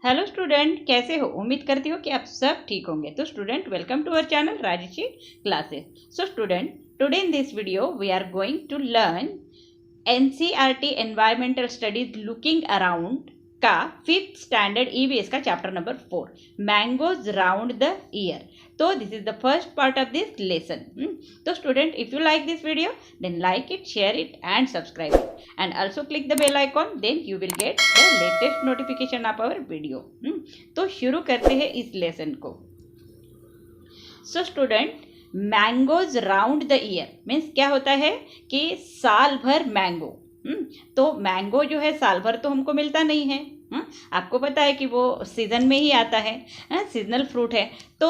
Hello student, कैसे हो? उम्मीद करती हो कि आप सब ठीक होंगे। तो student, welcome to our channel Rajshri classes. So student, today in this video we are going to learn NCERT environmental studies looking around का 5th स्टैंडर्ड ईवीएस का chapter number 4 mangoes round the year. तो this is the first part of this lesson. तो student, if you like this video then like it, share it and subscribe it, and also click the bell icon, then you will get the latest notification of our video। तो शुरू करते हैं इस lesson को। So student, mangoes round the year means क्या होता है कि साल भर मैंगो। तो मैंगो जो है साल भर तो हमको मिलता नहीं है। आपको पता है कि वो सीज़न में ही आता है, सीजनल फ्रूट है। तो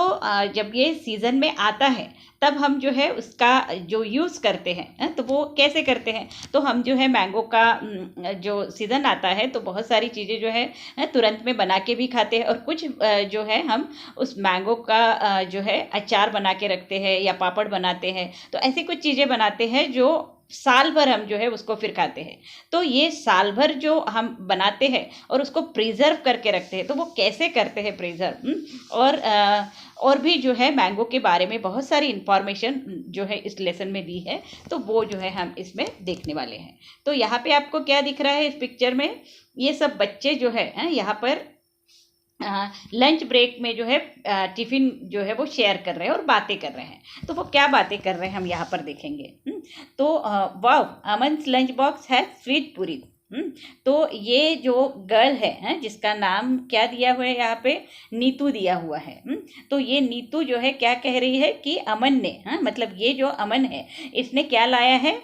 जब ये सीज़न में आता है तब हम जो है उसका जो यूज़ करते हैं, तो वो कैसे करते हैं? तो हम जो है मैंगो का जो सीज़न आता है तो बहुत सारी चीज़ें जो है तुरंत में बना के भी खाते हैं, और कुछ जो है हम उस मैंगो का जो है अचार बना के रखते हैं या पापड़ बनाते हैं। तो ऐसी कुछ चीज़ें बनाते हैं जो साल भर हम जो है उसको फिर खाते हैं। तो ये साल भर जो हम बनाते हैं और उसको प्रिजर्व करके रखते हैं, तो वो कैसे करते हैं प्रिजर्व? और भी जो है मैंगो के बारे में बहुत सारी इंफॉर्मेशन जो है इस लेसन में दी है, तो वो जो है हम इसमें देखने वाले हैं। तो यहाँ पे आपको क्या दिख रहा है इस पिक्चर में? ये सब बच्चे जो है यहाँ पर लंच ब्रेक में जो है टिफ़िन जो है वो शेयर कर रहे हैं और बातें कर रहे हैं। तो वो क्या बातें कर रहे हैं हम यहाँ पर देखेंगे। तो वाओ, अमन्स लंच बॉक्स है स्वीट पूरी। तो ये जो गर्ल है जिसका नाम क्या दिया हुआ है यहाँ पे? नीतू दिया हुआ है। तो ये नीतू जो है क्या कह रही है कि अमन ने मतलब ये जो अमन है इसने क्या लाया है?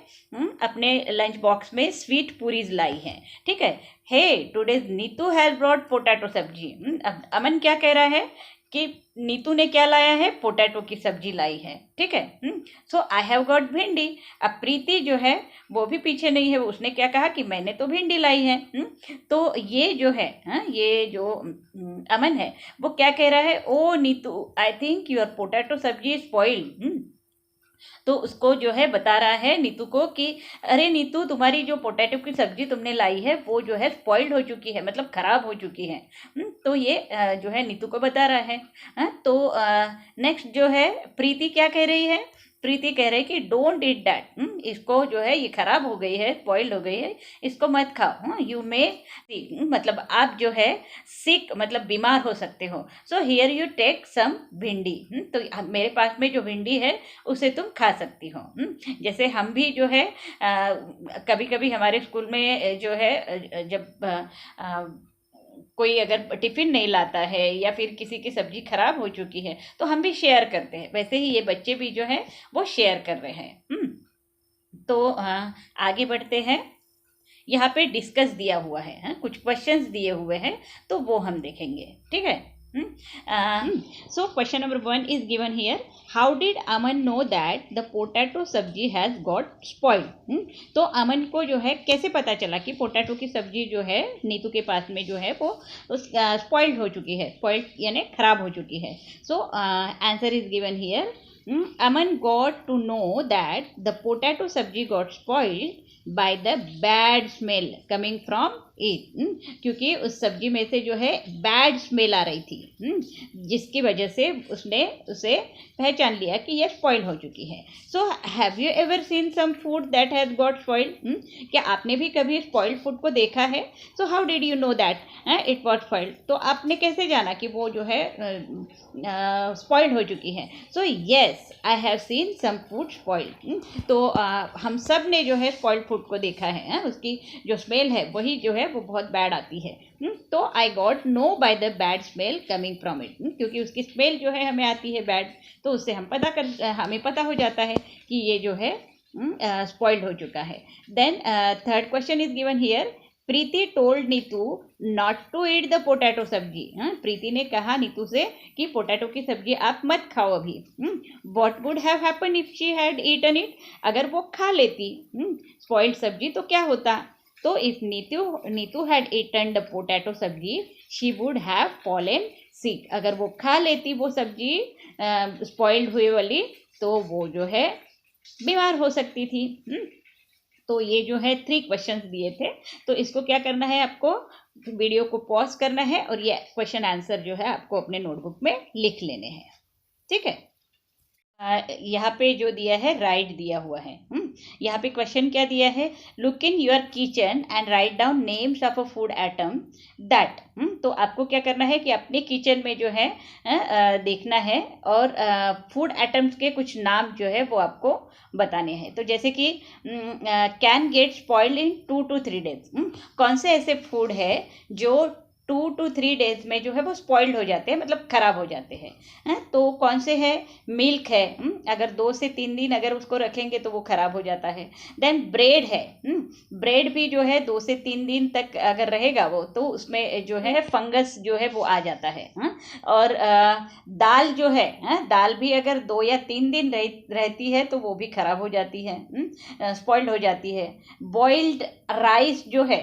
अपने लंच बॉक्स में स्वीट पूरीज लाई है। ठीक है। Hey today's Neetu has brought potato sabzi. अब अमन क्या कह रहा है कि नीतू ने क्या लाया है? पोटैटो की सब्जी लाई है। ठीक है। सो आई हैव गॉट भिंडी। अब प्रीति जो है वो भी पीछे नहीं है, उसने क्या कहा कि मैंने तो भिंडी लाई है। तो ये जो है ये जो अमन है वो क्या कह रहा है? Oh Neetu, I think your potato sabzi is spoiled. तो उसको जो है बता रहा है नीतू को कि अरे नीतू, तुम्हारी जो पोटैटो की सब्जी तुमने लाई है वो जो है स्पॉइल्ड हो चुकी है, मतलब खराब हो चुकी है। तो ये जो है नीतू को बता रहा है। तो नेक्स्ट जो है प्रीति क्या कह रही है? प्रीति कह रही है कि डोंट ईट दैट। इसको जो है ये खराब हो गई है, स्पॉइल्ड हो गई है, इसको मत खाओ। यू मे मतलब आप जो है सिक मतलब बीमार हो सकते हो। So here you take some bhindi. तो मेरे पास में जो भिंडी है उसे तुम खा सकती हो। जैसे हम भी जो है कभी कभी हमारे स्कूल में जो है जब कोई अगर टिफ़िन नहीं लाता है या फिर किसी की सब्जी खराब हो चुकी है तो हम भी शेयर करते हैं, वैसे ही ये बच्चे भी जो है वो शेयर कर रहे हैं। तो आगे बढ़ते हैं। यहाँ पे डिस्कस दिया हुआ है, कुछ क्वेश्चंस दिए हुए हैं, तो वो हम देखेंगे। ठीक है। So question number 1 is given here, how did Aman no that the potato सब्जी हैज़ गॉट स्पॉइल्ड? तो अमन को जो है कैसे पता चला कि पोटैटो की सब्जी जो है नीतू के पास में जो है वो स्पॉइल्ड हो चुकी है, स्पॉइल्ड यानी खराब हो चुकी है। So answer is given here, Aman got to know that the potato sabzi got spoiled by the bad smell coming from it. क्योंकि उस सब्जी में से जो है बैड स्मेल आ रही थी, जिसकी वजह से उसने उसे पहचान लिया कि यह स्पॉइल हो चुकी है। So have you ever seen some food that has got spoiled? क्या आपने भी कभी स्पॉइल्ड फूड को देखा है? So how did you know that it was spoiled? तो आपने कैसे जाना कि वो जो है स्पॉइल्ड हो चुकी है? So yes, I have seen some food spoiled. तो हम सब ने जो है स्पॉइल्ड फूड को देखा है, उसकी जो स्मेल है वही जो है वो बहुत बैड आती है। तो I got know by the bad smell coming from it. क्योंकि उसकी स्मेल जो है हमें आती है बैड, तो उससे हमें पता हो जाता है कि ये जो है स्पॉइल्ड हो चुका है। Then third question is given here, Preeti told Neetu not to eat the potato sabzi. Preeti ने कहा नीतू से कि पोटैटो की सब्जी आप मत खाओ अभी। What would have happen if she had eaten it? अगर वो खा लेती स्पॉइल्ड सब्जी तो क्या होता? तो if Neetu had eaten the potato sabzi she would have fallen sick. अगर वो खा लेती वो सब्जी स्पॉइल्ड हुई वाली तो वो जो है बीमार हो सकती थी। तो ये जो है 3 क्वेश्चंस दिए थे, तो इसको क्या करना है आपको? वीडियो को पॉज करना है और ये क्वेश्चन आंसर जो है आपको अपने नोटबुक में लिख लेने हैं, ठीक है। यहाँ पे जो दिया है राइट दिया हुआ है। यहाँ पे क्वेश्चन क्या दिया है, look in your kitchen and write down names of a food item that. तो आपको क्या करना है कि अपने किचन में जो है देखना है और फूड आइटम्स के कुछ नाम जो है वो आपको बताने हैं। तो जैसे कि can get spoiled in 2 to 3 days। कौन से ऐसे फूड है जो 2 to 3 days में जो है वो स्पॉइल्ड हो जाते हैं, मतलब खराब हो जाते हैं। तो कौन से है, मिल्क है, अगर 2 से 3 दिन अगर उसको रखेंगे तो वो खराब हो जाता है। देन ब्रेड है, ब्रेड भी जो है 2 से 3 दिन तक अगर रहेगा वो तो उसमें जो है फंगस जो है वो आ जाता है। और दाल जो है, दाल भी अगर 2 या 3 दिन रहती है तो वो भी खराब हो जाती है, स्पॉइल्ड हो जाती है। बॉइल्ड राइस जो है,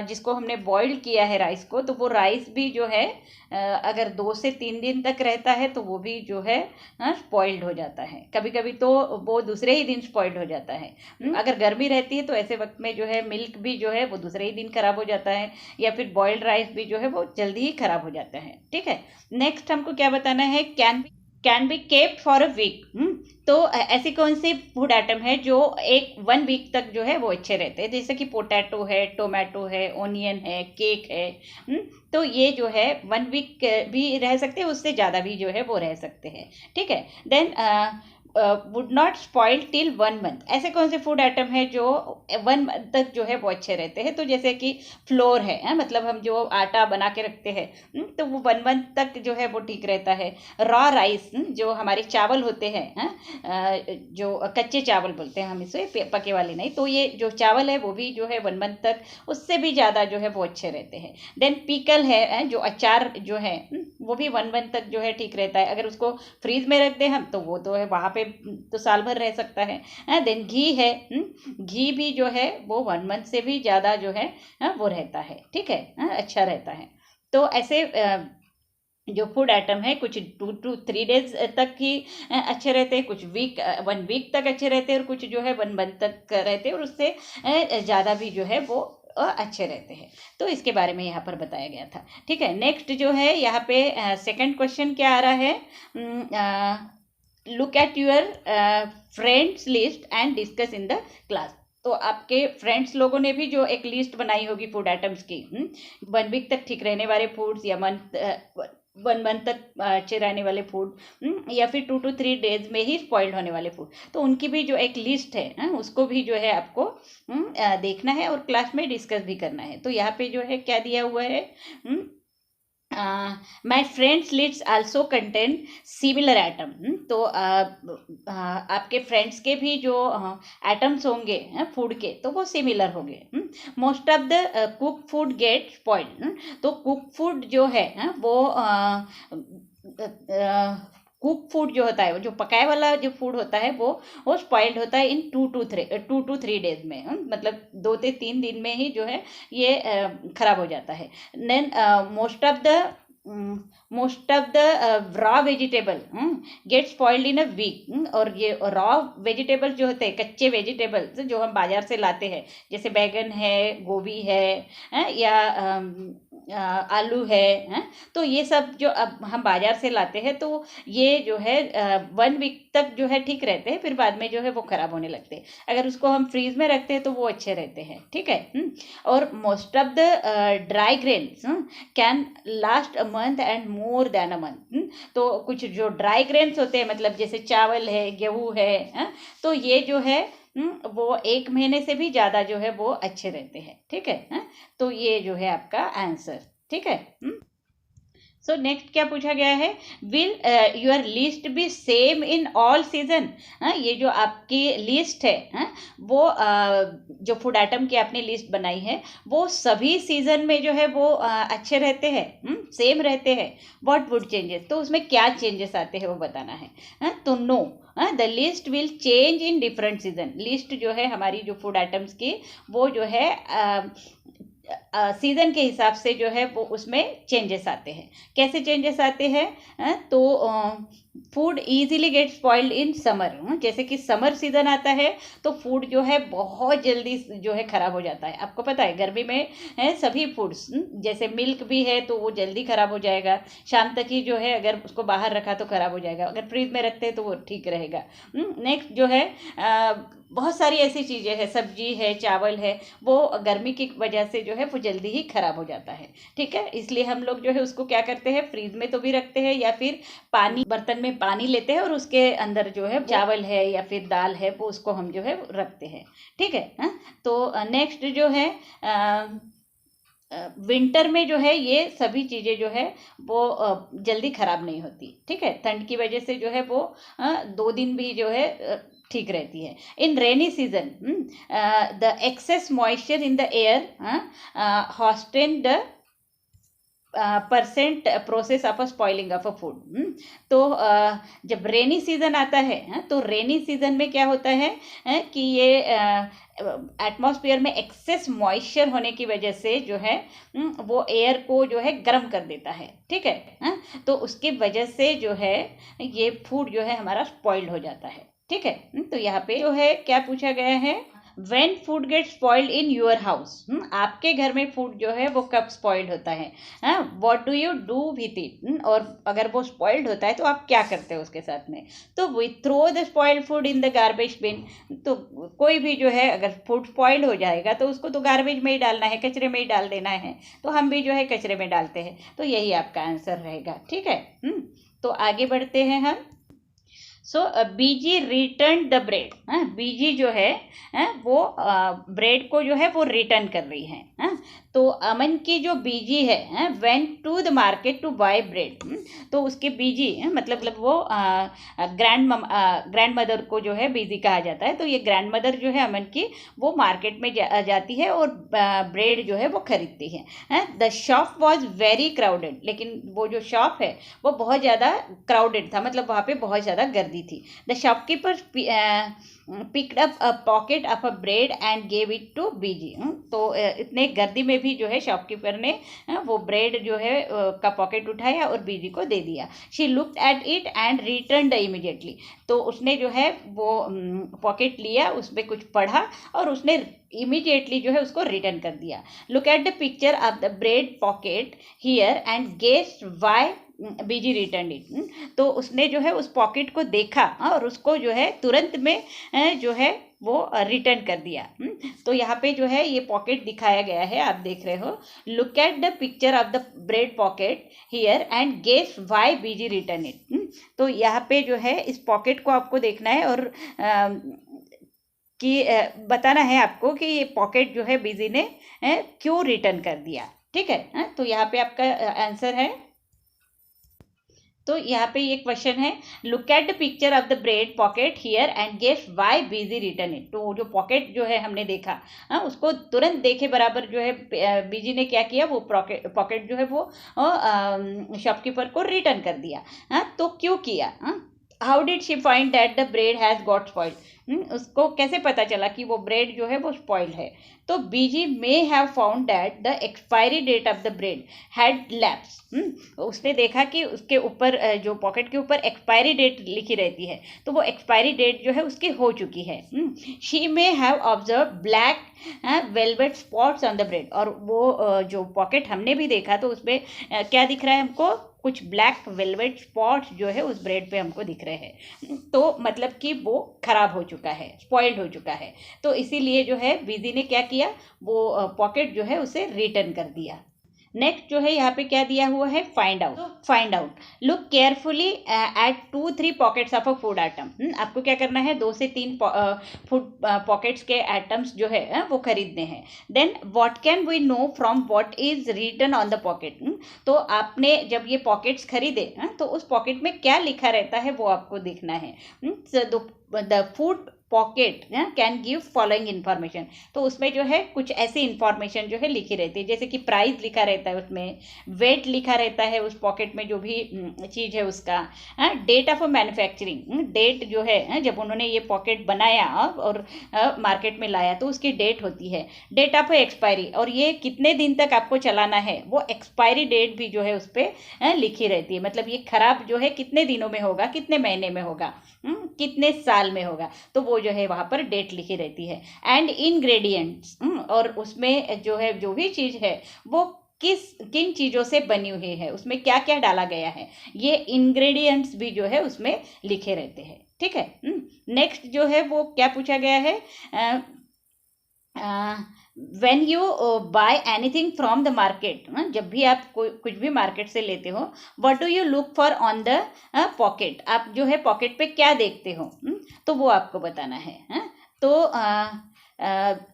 जिसको हमने बॉइल्ड किया है राइस को, तो वो राइस भी जो है अगर 2 से 3 दिन तक रहता है तो वो भी जो है स्पॉइल्ड हो जाता है। कभी कभी तो वो दूसरे ही दिन स्पॉइल्ड हो जाता है। अगर गर्मी रहती है तो ऐसे वक्त में जो है मिल्क भी जो है वो दूसरे ही दिन खराब हो जाता है, या फिर बॉइल्ड राइस भी जो है वो जल्दी ही खराब हो जाता है, ठीक है। नेक्स्ट हमको क्या बताना है, can be kept for a week. तो ऐसी कौन सी फूड आइटम है जो 1 वीक तक जो है वो अच्छे रहते हैं, जैसे कि पोटैटो है, टोमेटो है, ओनियन है, केक है। तो ये जो है 1 वीक भी रह सकते हैं, उससे ज़्यादा भी जो है वो रह सकते हैं, ठीक है। Then would not spoil till 1 month। ऐसे कौन से फूड आइटम है जो 1 month तक जो है वो अच्छे रहते हैं, तो जैसे कि फ्लोर है, मतलब हम जो आटा बना के रखते हैं तो वो 1 month तक जो है वो ठीक रहता है। रॉ राइस, जो हमारे चावल होते हैं, जो कच्चे चावल बोलते हैं हम इसे, पके वाले नहीं, तो ये जो चावल है वो भी जो है 1 month तक, उससे भी ज़्यादा जो है वो अच्छे रहते हैं। देन पिकल है, जो अचार जो है वो भी 1 month तक जो है ठीक रहता है। अगर उसको फ्रीज में रख दें हम तो वो तो है वहाँ पे तो साल भर रह सकता है। देन घी है, घी भी जो है वो 1 month से भी ज़्यादा जो है वो रहता है, ठीक है, अच्छा रहता है। तो ऐसे जो फूड आइटम है कुछ 2 to 3 days तक ही अच्छे रहते हैं, कुछ 1 week तक अच्छे रहते हैं, और कुछ जो है 1 month तक रहते हैं, और उससे ज़्यादा भी जो है वो अच्छे रहते हैं। तो इसके बारे में यहाँ पर बताया गया था, ठीक है। नेक्स्ट जो है यहाँ पे सेकंड क्वेश्चन क्या आ रहा है, look at your friends list and discuss in the class. तो आपके फ्रेंड्स लोगों ने भी जो एक लिस्ट बनाई होगी फूड आइटम्स की, 1 week तक ठीक रहने वाले फूड्स, या 1 month तक अच्छे रहने वाले फूड, या फिर 2 to 3 days में ही स्पॉइल्ड होने वाले फूड, तो उनकी भी जो एक लिस्ट है उसको भी जो है आपको देखना है और क्लास में डिस्कस भी करना है। तो यहाँ पे जो है क्या दिया हुआ है, my friends list also contain similar item. तो आपके फ्रेंड्स के भी जो आइटम्स होंगे फूड के, तो वो सिमिलर होंगे। Most of the cook food gate spoiled. तो कुक फूड जो है वो कुक फूड जो होता है, वो जो पकाए वाला जो फूड होता है वो स्पॉइल्ड होता है इन 2 to 3 days में, मतलब 2 से 3 दिन में ही जो है ये खराब हो जाता है। Then most of the raw vegetable get spoiled in a week. और ये रॉ वेजिटेबल जो होते हैं, कच्चे वेजिटेबल्स जो हम बाजार से लाते हैं, जैसे बैगन है, गोभी है, या आलू है, तो ये सब जो अब हम बाजार से लाते हैं तो ये जो है 1 week तक जो है ठीक रहते हैं, फिर बाद में जो है वो खराब होने लगते हैं। अगर उसको हम फ्रीज में रखते हैं तो वो अच्छे रहते हैं, ठीक है। और most of the dry grains can last a month and more than a month. तो कुछ जो ड्राई ग्रेन्स होते हैं, मतलब जैसे चावल है, गेहूँ है, तो ये जो है वो 1 महीने से भी ज़्यादा जो है वो अच्छे रहते हैं, ठीक है। तो ये जो है आपका आंसर, ठीक है। सो नेक्स्ट क्या पूछा गया है, will your list B same in all season. ये जो आपकी लिस्ट है वो जो फूड आइटम की आपने लिस्ट बनाई है वो सभी सीजन में जो है वो अच्छे रहते हैं, सेम रहते हैं। व्हाट वुड चेंजेस, तो उसमें क्या चेंजेस आते हैं वो बताना है। तो no, the list will change in different season. List जो है हमारी जो फूड आइटम्स की वो जो है सीज़न के हिसाब से जो है वो उसमें चेंजेस आते हैं। कैसे चेंजेस आते हैं, तो food easily get spoiled in summer. जैसे कि समर सीजन आता है तो फूड जो है बहुत जल्दी जो है ख़राब हो जाता है। आपको पता है गर्मी में है सभी फूड्स, जैसे मिल्क भी है तो वो जल्दी ख़राब हो जाएगा, शाम तक ही जो है अगर उसको बाहर रखा तो ख़राब हो जाएगा, अगर फ्रीज में रखते हैं तो वो ठीक रहेगा। नेक्स्ट जो है बहुत सारी ऐसी चीज़ें हैं, सब्जी है, चावल है, वो गर्मी की वजह से जो है वो जल्दी ही ख़राब हो जाता है। ठीक है, इसलिए हम लोग जो है उसको क्या करते हैं, फ्रीज में तो भी रखते हैं या फिर पानी, बर्तन में पानी लेते हैं और उसके अंदर जो है चावल है या फिर दाल है वो उसको हम जो है रखते हैं। ठीक है। तो नेक्स्ट जो है विंटर में जो है ये सभी चीज़ें जो है वो जल्दी ख़राब नहीं होती। ठीक है, ठंड की वजह से जो है वो 2 दिन भी जो है ठीक रहती है। In rainy season the excess moisture in the air hastens the percent process of spoiling of a food. तो जब रेनी सीजन आता है तो रेनी सीजन में क्या होता है कि ये एटमॉस्फेयर में एक्सेस मॉइस्चर होने की वजह से जो है वो एयर को जो है गर्म कर देता है। ठीक है, तो उसकी वजह से जो है ये फूड जो है हमारा स्पॉइल्ड हो जाता है। ठीक है, तो यहाँ पे जो है क्या पूछा गया है, When food gets spoiled in your house, आपके घर में फूड जो है वो कब स्पॉइल्ड होता है, what do you do with it, और अगर वो स्पॉइल्ड होता है तो आप क्या करते हो उसके साथ में। तो we throw the spoiled food in the garbage bin। तो कोई भी जो है अगर फूड स्पॉइल्ड हो जाएगा तो उसको तो गार्बेज में ही डालना है, कचरे में ही डाल देना है, तो हम भी जो है कचरे में डालते हैं। तो यही आपका आंसर रहेगा। ठीक है, तो आगे बढ़ते हैं हम। सो बीजी रिटर्न द ब्रेड। बीजी जो है वो ब्रेड को जो है वो रिटर्न कर रही है। तो अमन की जो बीजी है went to the market to buy bread. तो उसके बीजी मतलब वो ग्रैंड मदर को जो है बीजी कहा जाता है। तो ये ग्रैंड मदर जो है अमन की वो मार्केट में जाती है और ब्रेड जो है वो खरीदती है। The shop was very crowded. लेकिन वो जो शॉप है वो बहुत ज़्यादा क्राउडेड था, मतलब वहाँ पे बहुत ज़्यादा गर्दी थी। The shopkeeper picked up a pocket of a bread and gave it to Biji. तो इतने गर्दी में भी जो है शॉपकीपर ने वो ब्रेड जो है का पॉकेट उठाया और बीजी को दे दिया। She looked at it and returned immediately. तो उसने जो है वो पॉकेट लिया, उसमें कुछ पढ़ा और उसने इमीडिएटली जो है उसको रिटर्न कर दिया। Look at the picture of the bread packet here and guess why Beeji return it. तो उसने जो है उस पॉकेट को देखा और उसको जो है तुरंत में जो है वो रिटर्न कर दिया। तो यहाँ पे जो है ये पॉकेट दिखाया गया है, आप देख रहे हो। Look at the picture of the bread packet here and guess why Beeji return it. तो यहाँ पे जो है इस पॉकेट को आपको देखना है और कि बताना है आपको कि ये पॉकेट जो है बीजी ने क्यों रिटर्न कर दिया। ठीक है, तो यहाँ पे आपका आंसर है। तो यहाँ पे ये क्वेश्चन है, look at the picture of the bread packet here and guess why Beeji return it. तो जो पॉकेट जो है हमने देखा उसको तुरंत देखे बराबर जो है बीजी ने क्या किया, वो पॉकेट जो है वो शॉपकीपर को रिटर्न कर दिया। तो क्यों किया, how did she find that the bread has got spoiled. उसको कैसे पता चला कि वो ब्रेड जो है वो स्पॉइल्ड है। तो Biji may have found that the expiry date of the bread had lapse. उसने देखा कि उसके ऊपर जो पॉकेट के ऊपर एक्सपायरी डेट लिखी रहती है तो वो एक्सपायरी डेट जो है उसकी हो चुकी है। She may have observe black velvet spots on the bread. और वो जो पॉकेट हमने भी देखा तो उसमें क्या दिख रहा है हमको, कुछ ब्लैक वेलवेट स्पॉट्स जो है उस ब्रेड पे हमको दिख रहे हैं। तो मतलब कि वो खराब हो चुका है, स्पॉइल्ड हो चुका है। तो इसीलिए जो है बीजी ने क्या किया, वो पॉकेट जो है उसे रिटर्न कर दिया। नेक्स्ट जो है यहाँ पे क्या दिया हुआ है, find out. Find out, look carefully at 2-3 pockets of a food item. आपको क्या करना है, 2 से 3 फूड पॉकेट्स के आइटम्स जो है वो खरीदने हैं। Then what can we know from what is written on the packet. तो आपने जब ये पॉकेट्स खरीदे तो उस पॉकेट में क्या लिखा रहता है वो आपको देखना है। The food pocket can give following information. तो उसमें जो है कुछ ऐसी इन्फॉर्मेशन जो है लिखी रहती है, जैसे कि प्राइस लिखा रहता है, उसमें वेट लिखा रहता है, उस पॉकेट में जो भी चीज़ है उसका, डेट ऑफ मैन्युफैक्चरिंग, डेट जो है जब उन्होंने ये पॉकेट बनाया और मार्केट में लाया तो उसकी डेट होती है, डेट ऑफ एक्सपायरी, और ये कितने दिन तक आपको चलाना है वो एक्सपायरी डेट भी जो है उस पर लिखी रहती है। मतलब ये खराब जो है कितने दिनों में होगा, कितने महीने में होगा, कितने साल में होगा, तो वो जो है वहाँ पर डेट लिखी रहती है। एंड इंग्रेडिएंट्स, और उसमें जो है जो भी चीज़ है वो किन चीज़ों से बनी हुई है, उसमें क्या क्या डाला गया है, ये इंग्रेडिएंट्स भी जो है उसमें लिखे रहते हैं। ठीक है। नेक्स्ट जो है वो क्या पूछा गया है, when you buy anything from the market, जब भी आप कुछ भी मार्केट से लेते हो, what do you look for on the pocket, आप जो है पॉकेट पे क्या देखते हो, तो वो आपको बताना है। तो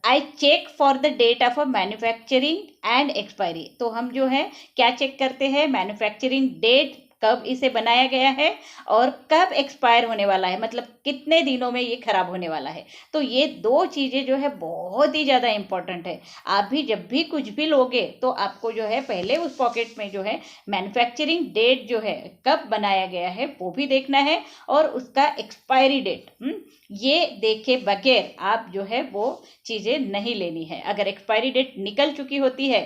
I check for the date of a manufacturing and expiry, तो हम जो है क्या चेक करते हैं, मैन्युफैक्चरिंग डेट, कब इसे बनाया गया है और कब एक्सपायर होने वाला है, मतलब कितने दिनों में ये खराब होने वाला है। तो ये दो चीज़ें जो है बहुत ही ज़्यादा इंपॉर्टेंट है। आप भी जब भी कुछ भी लोगे तो आपको जो है पहले उस पॉकेट में जो है मैन्युफैक्चरिंग डेट जो है कब बनाया गया है वो भी देखना है, और उसका एक्सपायरी डेट ये देखे बगैर आप जो है वो चीज़ें नहीं लेनी है। अगर एक्सपायरी डेट निकल चुकी होती है,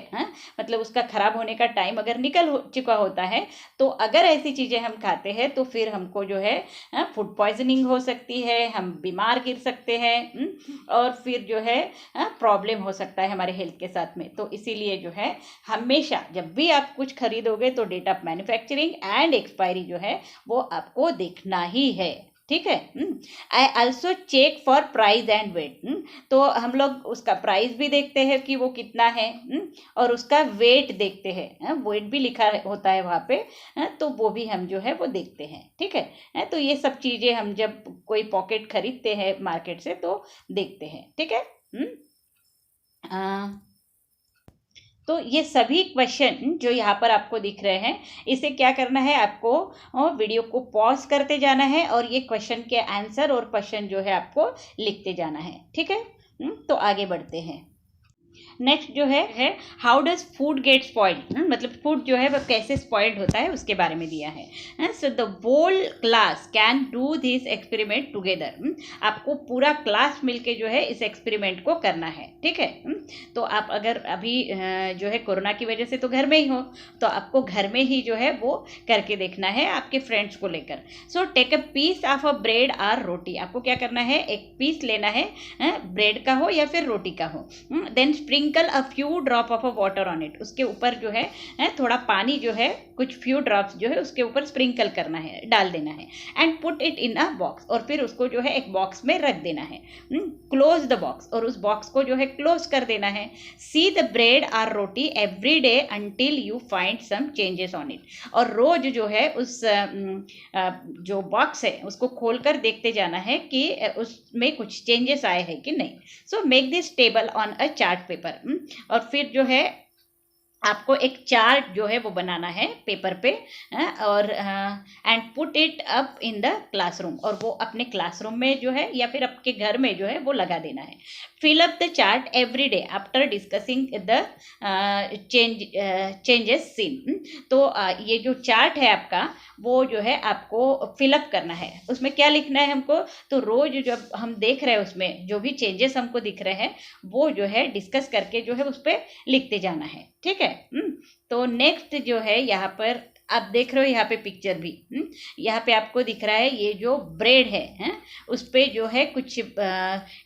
मतलब उसका ख़राब होने का टाइम अगर निकल चुका होता है, तो अगर ऐसी चीज़ें हम खाते हैं तो फिर हमको जो है फूड पॉइजनिंग हो सकती है, हम बीमार गिर सकते हैं, और फिर जो है प्रॉब्लम हो सकता है हमारे हेल्थ के साथ में। तो इसीलिए जो है हमेशा जब भी आप कुछ खरीदोगे तो date of manufacturing and expiry जो है वो आपको देखना ही है। ठीक है। I also check for price and weight, तो हम लोग उसका प्राइस भी देखते हैं कि वो कितना है, और उसका वेट देखते हैं, वेट भी लिखा होता है वहाँ पे, तो वो भी हम जो है वो देखते हैं। ठीक है। तो ये सब चीज़ें हम जब कोई पॉकेट खरीदते हैं मार्केट से तो देखते हैं। ठीक है। तो ये सभी क्वेश्चन जो यहाँ पर आपको दिख रहे हैं, इसे क्या करना है, आपको वीडियो को पॉज करते जाना है और ये क्वेश्चन के आंसर और क्वेश्चन जो है आपको लिखते जाना है। ठीक है। तो आगे बढ़ते हैं। नेक्स्ट जो है how does food gate spoiled, मतलब फूड जो है वह कैसे स्पॉइल्ड होता है उसके बारे में दिया है। So the whole class can do this experiment together, आपको पूरा क्लास मिलके जो है इस एक्सपेरिमेंट को करना है। ठीक है। तो आप अगर अभी जो है कोरोना की वजह से तो घर में ही हो, तो आपको घर में ही जो है वो करके देखना है आपके फ्रेंड्स को लेकर। So take a piece of a bread और रोटी, आपको क्या करना है, एक पीस लेना है, ब्रेड का हो या फिर रोटी का हो, then sprinkle a few drop of a water on it, उसके ऊपर जो है थोड़ा पानी जो है कुछ फ्यू ड्रॉप्स जो है उसके ऊपर स्प्रिंकल करना है, डाल देना है, and put it in a box, और फिर उसको जो है एक बॉक्स में रख देना है। क्लोज द बॉक्स, और उस बॉक्स को जो है क्लोज कर देना है। सी द ब्रेड और roti every day until you find some changes on it, और रोज जो है उस जो बॉक्स है उसको खोलकर देखते जाना है कि उसमें कुछ चेंजेस आए हैं कि नहीं। So make this table on a chart paper, और फिर जो है आपको एक चार्ट जो है वो बनाना है पेपर पे, और and put it up in the classroom, और वो अपने क्लासरूम में जो है या फिर आपके घर में जो है वो लगा देना है। Fill up the chart every day after discussing the changes seen, तो ये जो चार्ट है आपका वो जो है आपको फिलअप करना है। उसमें क्या लिखना है हमको, तो रोज जब हम देख रहे हैं उसमें जो भी चेंजेस हमको दिख रहे हैं वो जो है डिस्कस करके जो है उस पर लिखते जाना है। ठीक है। तो नेक्स्ट जो है यहाँ पर आप देख रहे हो, यहाँ पे पिक्चर भी यहाँ पे आपको दिख रहा है, ये जो ब्रेड है उस पे जो है कुछ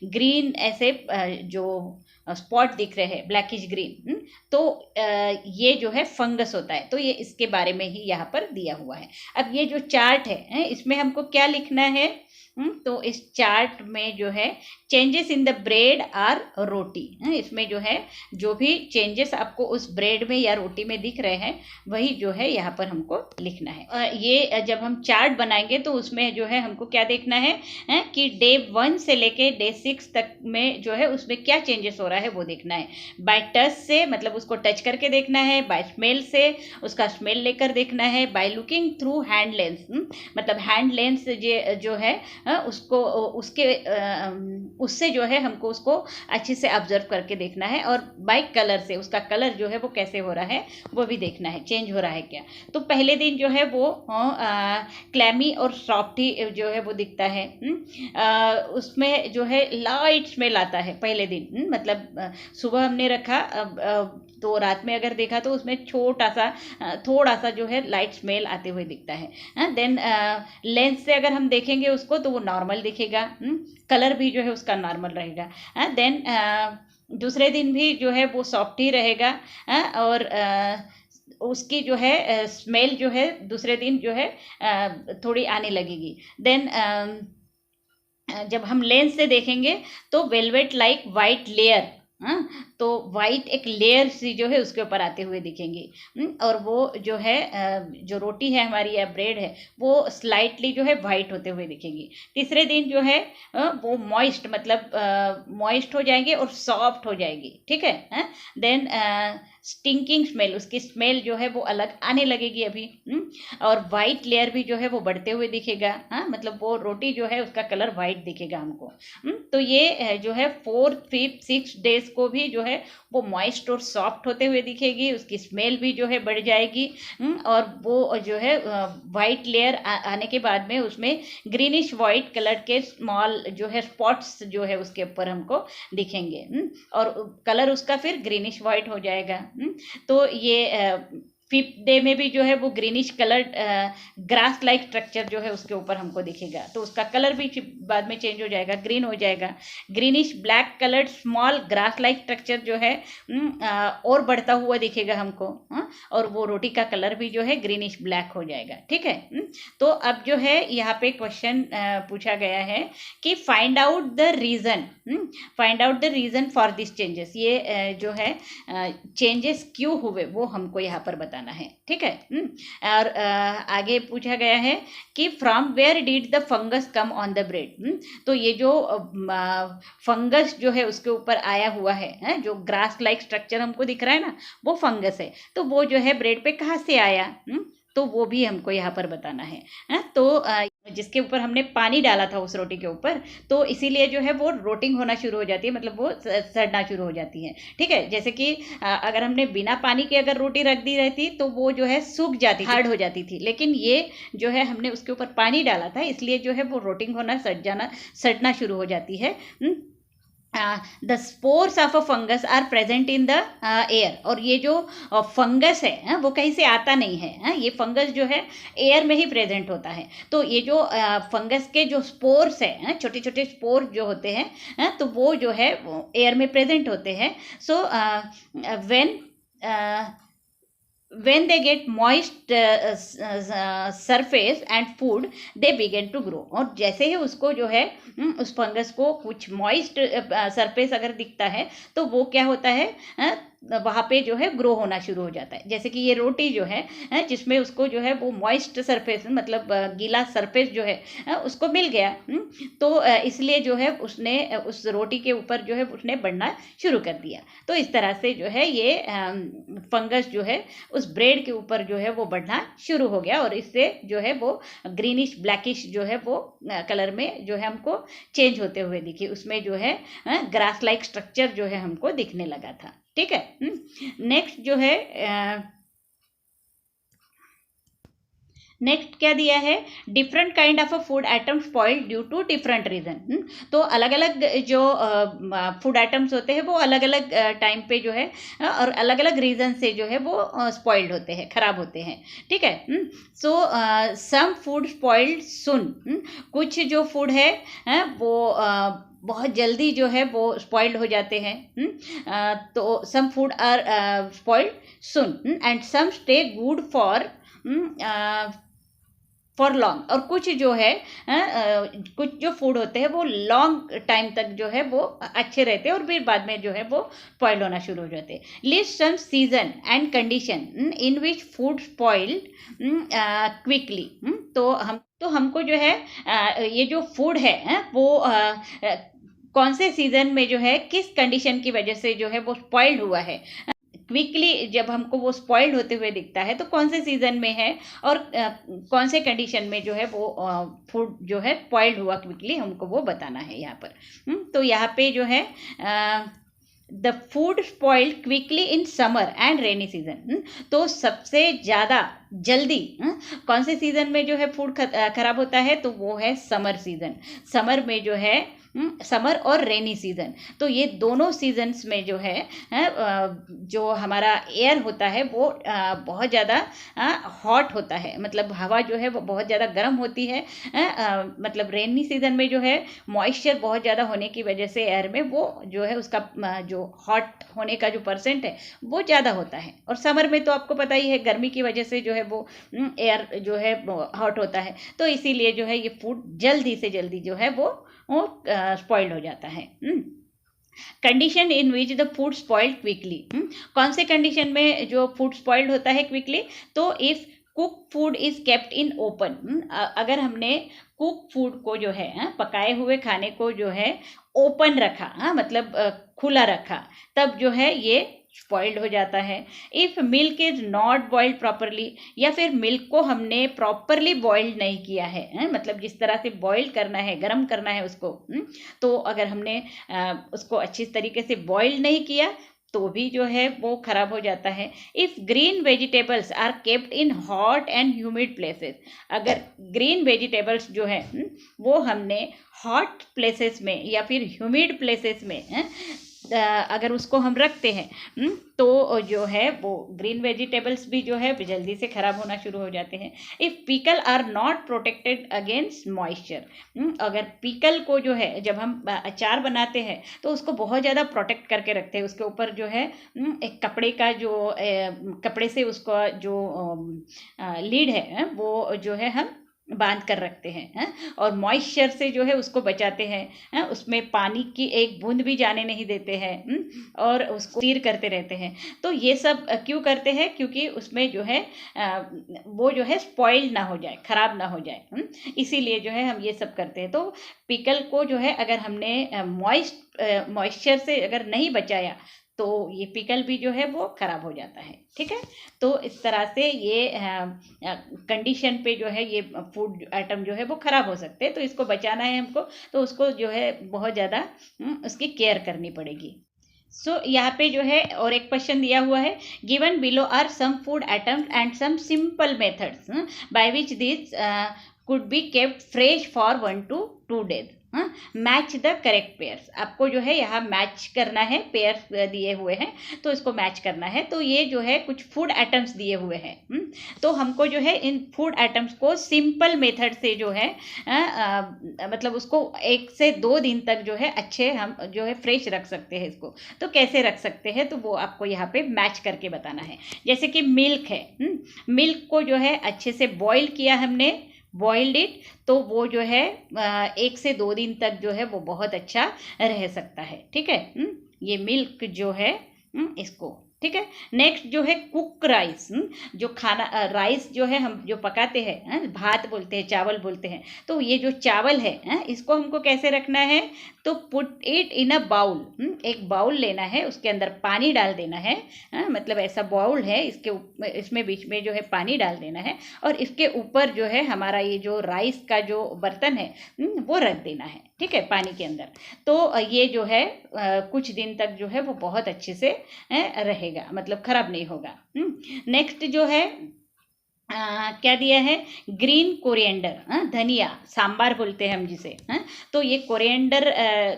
ग्रीन ऐसे जो स्पॉट दिख रहे हैं, ब्लैकिश ग्रीन, तो ये जो है फंगस होता है, तो ये इसके बारे में ही यहाँ पर दिया हुआ है। अब ये जो चार्ट है इसमें हमको क्या लिखना है, तो इस चार्ट में जो है चेंजेस इन द ब्रेड और रोटी, इसमें जो है जो भी चेंजेस आपको उस ब्रेड में या रोटी में दिख रहे हैं वही जो है यहाँ पर हमको लिखना है। ये जब हम चार्ट बनाएंगे तो उसमें जो है हमको क्या देखना है कि डे 1 से लेके डे 6 तक में जो है उसमें क्या चेंजेस हो रहा है वो देखना है। बाय टच से, मतलब उसको टच करके देखना है, बाय स्मेल से उसका स्मेल लेकर देखना है, by looking through hand lens, मतलब हैंड लेंस जो है उसको उसके उससे जो है हमको उसको अच्छे से ऑब्जर्व करके देखना है, और बाय कलर से उसका कलर जो है वो कैसे हो रहा है वो भी देखना है, चेंज हो रहा है क्या। तो पहले दिन जो है वो क्लैमी और सॉफ्टी जो है वो दिखता है। उसमें जो है लाइट स्मेल आता है पहले दिन। मतलब सुबह हमने रखा, तो रात में अगर देखा तो उसमें थोड़ा सा जो है लाइट स्मेल आते हुए दिखता है। देन लेंस से अगर हम देखेंगे उसको तो वो नॉर्मल दिखेगा, कलर भी जो है उसका नॉर्मल रहेगा। देन दूसरे दिन भी जो है वो सॉफ्ट ही रहेगा, और उसकी जो है स्मेल जो है दूसरे दिन जो है थोड़ी आने लगेगी। देन जब हम लेंस से देखेंगे तो वेलवेट लाइक वाइट लेयर, तो वाइट एक लेयर सी जो है उसके ऊपर आते हुए दिखेंगी। और वो जो है जो रोटी है हमारी या ब्रेड है वो स्लाइटली जो है वाइट होते हुए दिखेंगी। तीसरे दिन जो है वो मॉइस्ट, मतलब मॉइस्ट हो जाएंगे और सॉफ्ट हो जाएगी, ठीक है। देन स्टिंकिंग स्मेल, उसकी स्मेल जो है वो अलग आने लगेगी अभी। और वाइट लेयर भी जो है वो बढ़ते हुए दिखेगा, मतलब वो रोटी जो है उसका कलर वाइट दिखेगा हमको। तो ये जो है 4th, 5th, 6th डेज को भी जो है वो मॉइस्ट और सॉफ्ट होते हुए दिखेगी, उसकी स्मेल भी जो है बढ़ जाएगी। और वो जो है वाइट लेयर आने के बाद में उसमें ग्रीनिश वाइट कलर के स्मॉल जो है स्पॉट्स जो है उसके ऊपर हमको दिखेंगे, और कलर उसका फिर ग्रीनिश वाइट हो जाएगा। तो ये 5th डे में भी जो है वो greenish colour grass like structure जो है उसके ऊपर हमको दिखेगा, तो उसका कलर भी बाद में चेंज हो जाएगा, ग्रीन हो जाएगा। Greenish black coloured small grass like structure जो है और बढ़ता हुआ दिखेगा हमको, और वो रोटी का कलर भी जो है ग्रीनिश ब्लैक हो जाएगा, ठीक है। तो अब जो है यहाँ पे क्वेश्चन पूछा गया है कि find out the reason for this changes. ये जो है चेंजेस क्यों हुए वो हमको यहाँ पर बताना है, ठीक है। और आगे पूछा गया है कि from where did the fungus come on the bread. तो ये जो फंगस जो है उसके ऊपर आया हुआ है, जो ग्रास लाइक स्ट्रक्चर हमको दिख रहा है ना, वो फंगस है। तो वो जो है ब्रेड पे कहाँ से आया, तो वो भी हमको यहाँ पर बताना है। तो जिसके ऊपर हमने पानी डाला था उस रोटी के ऊपर, तो इसीलिए जो है वो रोटिंग होना शुरू हो जाती है, मतलब वो सड़ना शुरू हो जाती है, ठीक है। जैसे कि अगर हमने बिना पानी के अगर रोटी रख दी रहती तो वो जो है सूख जाती, हार्ड हो जाती थी, लेकिन ये जो है हमने उसके ऊपर पानी डाला था, इसलिए जो है वो रोटिंग होना, सड़ना शुरू हो जाती है। The spores of a fungus are present in the air. और ये जो फंगस है वो कहीं से आता नहीं है, ये फंगस जो है एयर में ही प्रेजेंट होता है। तो ये जो फंगस के जो स्पोर्स है, छोटे छोटे स्पोर जो होते हैं, तो वो जो है एयर में प्रेजेंट होते हैं। सो when they get moist surface and food they begin to grow। और जैसे ही उसको जो है उस फंगस को कुछ मॉइस्ट सरफेस अगर दिखता है तो वो क्या होता है, वहाँ पे जो है ग्रो होना शुरू हो जाता है। जैसे कि ये रोटी जो है जिसमें उसको जो है वो मॉइस्ट सरफेस, मतलब गीला सरफेस जो है उसको मिल गया, तो इसलिए जो है उसने उस रोटी के ऊपर जो है उसने बढ़ना शुरू कर दिया। तो इस तरह से जो है ये फंगस जो है उस ब्रेड के ऊपर जो है वो बढ़ना शुरू हो गया, और इससे जो है वो ग्रीनिश ब्लैकिश जो है वो कलर में जो है हमको चेंज होते हुए दिखी, उसमें जो है ग्रास लाइक स्ट्रक्चर जो है हमको दिखने लगा था, ठीक है। नेक्स्ट जो है नेक्स्ट क्या दिया है, different kind of a food item spoiled due to different reason. तो अलग अलग जो फूड आइटम्स होते हैं वो अलग अलग टाइम पे जो है और अलग अलग रीजन से जो है वो स्पॉइल्ड होते हैं, खराब होते हैं, ठीक है। सो सम फूड स्पॉइल्ड सुन। कुछ जो फूड है वो बहुत जल्दी जो है वो स्पॉइल्ड हो जाते हैं। तो some food are spoiled soon and some stay good for long. और कुछ जो है कुछ जो फूड होते हैं वो लॉन्ग टाइम तक जो है वो अच्छे रहते हैं और फिर बाद में जो है वो स्पॉइल होना शुरू हो जाते हैं। List some season and condition in which food spoiled quickly. तो हमको जो है ये जो फूड है वो कौन से सीजन में जो है किस कंडीशन की वजह से जो है वो स्पॉइल्ड हुआ है क्विकली जब हमको वो स्पॉइल्ड होते हुए दिखता है तो कौन से सीजन में है और कौन से कंडीशन में जो है वो फूड जो है स्पॉइल्ड हुआ क्विकली, हमको वो बताना है यहाँ पर। तो यहाँ पे जो है the food spoiled quickly in summer and rainy season. तो सबसे ज़्यादा जल्दी कौन से सीज़न में जो है फूड खराब होता है, तो वो है समर सीज़न। समर में जो है समर और रेनी सीज़न, तो ये दोनों सीजन्स में जो है जो हमारा एयर होता है वो बहुत ज़्यादा हॉट होता है, मतलब हवा जो है वो बहुत ज़्यादा गर्म होती है। मतलब रेनी सीज़न में जो है मॉइस्चर बहुत ज़्यादा होने की वजह से एयर में वो जो है उसका जो हॉट होने का जो परसेंट है वो ज़्यादा होता है। और समर में तो आपको पता ही है गर्मी की वजह से जो है वो एयर जो है हॉट होता है, तो इसीलिए जो है ये फूड जल्दी से जल्दी जो है वो स्पॉइल्ड हो जाता है। Condition in which the food spoiled quickly, कौन से कंडीशन में जो फूड स्पॉइल्ड होता है क्विकली, तो if cook food is kept in open, अगर हमने कुक फूड को जो है पकाए हुए खाने को जो है ओपन रखा, मतलब खुला रखा, तब जो है ये स्पॉइल्ड हो जाता है। If milk is not boiled properly, या फिर मिल्क को हमने प्रॉपरली बॉइल्ड नहीं किया है, मतलब जिस तरह से बॉइल करना है, गर्म करना है उसको, तो अगर हमने उसको अच्छी तरीके से बॉइल नहीं किया तो भी जो है वो खराब हो जाता है। If green vegetables are kept in hot and humid places, अगर ग्रीन वेजिटेबल्स जो है वो हमने हॉट प्लेसेस में या फिर ह्यूमिड प्लेसेस में अगर उसको हम रखते हैं तो जो है वो ग्रीन वेजिटेबल्स भी जो है जल्दी से ख़राब होना शुरू हो जाते हैं। If pickle are not protected against moisture, अगर पीकल को जो है जब हम अचार बनाते हैं तो उसको बहुत ज़्यादा प्रोटेक्ट करके रखते हैं, उसके ऊपर जो है एक कपड़े का जो कपड़े से उसका जो लीड है वो जो है हम बांध कर रखते हैं, और मॉइस्चर से जो है उसको बचाते हैं, उसमें पानी की एक बूंद भी जाने नहीं देते हैं, और उसको स्टीर करते रहते हैं। तो ये सब क्यों करते हैं, क्योंकि उसमें जो है वो जो है स्पॉइल ना हो जाए, ख़राब ना हो जाए, इसीलिए जो है हम ये सब करते हैं। तो पिकल को जो है अगर हमने मॉइस्चर से अगर नहीं बचाया तो ये पिकल भी जो है वो ख़राब हो जाता है। ठीक है, तो इस तरह से ये कंडीशन पे जो है ये फूड आइटम जो है वो ख़राब हो सकते हैं, तो इसको बचाना है हमको, तो उसको जो है बहुत ज़्यादा उसकी केयर करनी पड़ेगी। सो यहाँ पे जो है और एक क्वेश्चन दिया हुआ है, given below are some food items and some simple methods by which this could be kept fresh for 1 to 2 days। Match the correct pairs, आपको जो है यहाँ मैच करना है, पेयर्स दिए हुए हैं तो इसको मैच करना है। तो ये जो है कुछ फूड आइटम्स दिए हुए हैं, तो हमको जो है इन फूड आइटम्स को सिंपल मेथड से जो है मतलब उसको 1 से 2 दिन तक जो है अच्छे हम जो है फ्रेश रख सकते हैं। इसको तो कैसे रख सकते हैं, तो वो आपको यहाँ पे मैच करके बताना है। जैसे कि मिल्क है, मिल्क को जो है अच्छे से बॉईल किया हमने, बॉइल्ड इट, तो वो जो है 1 से 2 दिन तक जो है वो बहुत अच्छा रह सकता है। ठीक है, ये मिल्क जो है इसको, ठीक है। नेक्स्ट जो है कुक राइस, जो खाना राइस जो है हम जो पकाते हैं, भात बोलते हैं, चावल बोलते हैं, तो ये जो चावल है इसको हमको कैसे रखना है, तो put it in a bowl, एक बाउल लेना है, उसके अंदर पानी डाल देना है, मतलब ऐसा बाउल है, इसमें बीच में जो है पानी डाल देना है, और इसके ऊपर जो है हमारा ये जो राइस का जो बर्तन है वो रख देना है। ठीक है, पानी के अंदर, तो ये जो है कुछ दिन तक जो है वो बहुत अच्छे से रहेगा, मतलब खराब नहीं होगा। नेक्स्ट जो है क्या दिया है, ग्रीन कोरिएंडर, धनिया, सांबार बोलते हैं हम जिसे, तो ये कोरिएंडर,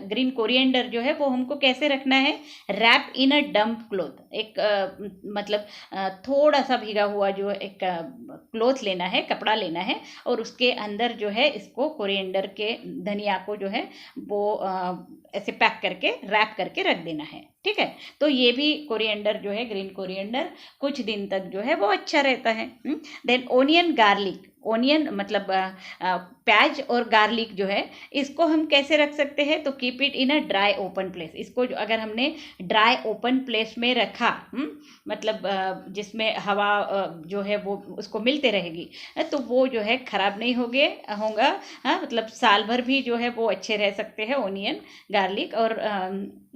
ग्रीन कोरिएंडर जो है वो हमको कैसे रखना है, wrap in a damp cloth, एक मतलब थोड़ा सा भीगा हुआ जो एक क्लोथ लेना है, कपड़ा लेना है, और उसके अंदर जो है इसको कोरिएंडर के धनिया को जो है वो ऐसे पैक करके रैप करके रख देना है। ठीक है, तो ये भी कोरिएंडर जो है, ग्रीन कोरिएंडर कुछ दिन तक जो है वो अच्छा रहता है। देन ओनियन गार्लिक, ओनियन मतलब प्याज और गार्लिक जो है इसको हम कैसे रख सकते हैं, तो keep it in a dry open place. इसको जो अगर हमने ड्राई ओपन प्लेस में रखा, मतलब जिसमें हवा जो है वो उसको मिलते रहेगी, तो वो जो है ख़राब नहीं होगा। हाँ, मतलब साल भर भी जो है वो अच्छे रह सकते हैं ओनियन गार्लिक, और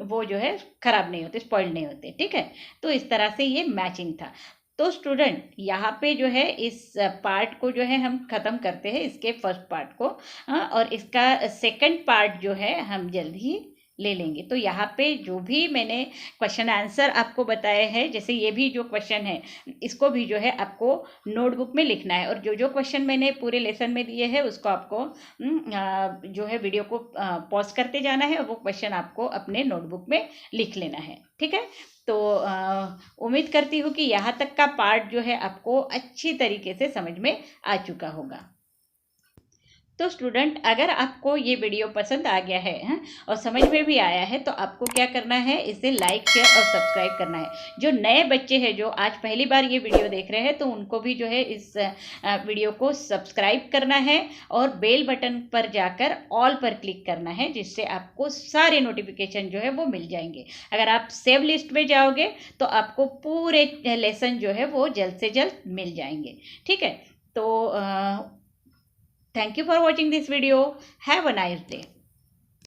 वो जो है ख़राब नहीं होते, स्पॉइल्ड नहीं होते। ठीक है, तो इस तरह से ये मैचिंग था। तो स्टूडेंट यहाँ पे जो है इस पार्ट को जो है हम ख़त्म करते हैं, इसके फर्स्ट पार्ट को, और इसका सेकंड पार्ट जो है हम जल्द ही ले लेंगे। तो यहाँ पे जो भी मैंने क्वेश्चन आंसर आपको बताए हैं, जैसे ये भी जो क्वेश्चन है इसको भी जो है आपको नोटबुक में लिखना है, और जो जो क्वेश्चन मैंने पूरे लेसन में दिए हैं उसको आपको जो है वीडियो को पॉज करते जाना है, और वो क्वेश्चन आपको अपने नोटबुक में लिख लेना है। ठीक है, तो उम्मीद करती हूँ कि यहाँ तक का पार्ट जो है आपको अच्छी तरीके से समझ में आ चुका होगा। तो स्टूडेंट, अगर आपको ये वीडियो पसंद आ गया है और समझ में भी आया है, तो आपको क्या करना है, इसे लाइक शेयर और सब्सक्राइब करना है। जो नए बच्चे हैं जो आज पहली बार ये वीडियो देख रहे हैं, तो उनको भी जो है इस वीडियो को सब्सक्राइब करना है और बेल बटन पर जाकर ऑल पर क्लिक करना है, जिससे आपको सारे नोटिफिकेशन जो है वो मिल जाएंगे। अगर आप सेव लिस्ट में जाओगे तो आपको पूरे लेसन जो है वो जल्द से जल्द मिल जाएंगे। ठीक है, तो thank you for watching this video. Have a nice day.